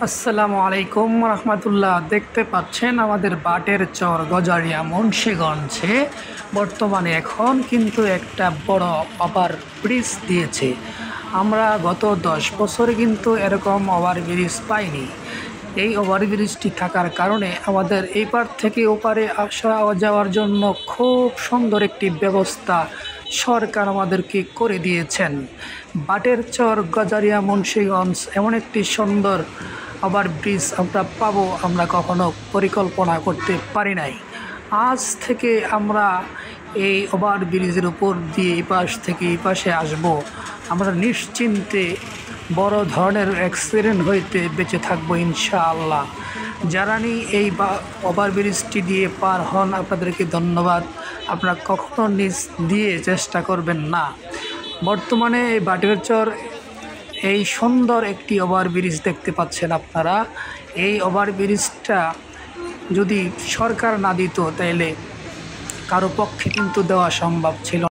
আসসালামু আলাইকুম রহমতুল্লাহ। দেখতে পাচ্ছেন আমাদের বাটের চর গজারিয়া মুন্সিগঞ্জে বর্তমানে এখন কিন্তু একটা বড় ওভার ব্রিজ দিয়েছে। আমরা গত 10 বছরে কিন্তু এরকম ওভার ব্রিজ পাইনি। এই ওভার ব্রিজটি থাকার কারণে আমাদের এই পার থেকে ওপারে আসা যাওয়ার জন্য খুব সুন্দর একটি ব্যবস্থা সরকার আমাদেরকে করে দিয়েছেন। বাটের চর গজারিয়া মুন্সিগঞ্জ এমন একটি সুন্দর ওভার ব্রিজ আমরা পাবো, আমরা কখনো পরিকল্পনা করতে পারি নাই। আজ থেকে আমরা এই ওভার ব্রিজের উপর দিয়ে এই পাশ থেকে এই পাশে আসব, আমরা নিশ্চিন্তে বড় ধরনের অ্যাক্সিডেন্ট হইতে বেঁচে থাকবো ইনশাআল্লাহ। যারা এই ওভার ব্রিজটি দিয়ে পার হন আপনাদেরকে ধন্যবাদ। আপনারা কখনো নিজ দিয়ে চেষ্টা করবেন না। বর্তমানে এই বাটের চর এই সুন্দর একটি ওভার ব্রিজ দেখতে পাচ্ছেন আপনারা। এই ওভার ব্রিজটা যদি সরকার না দিত তাইলে কারো পক্ষে কিন্তু দেওয়া সম্ভব ছিল।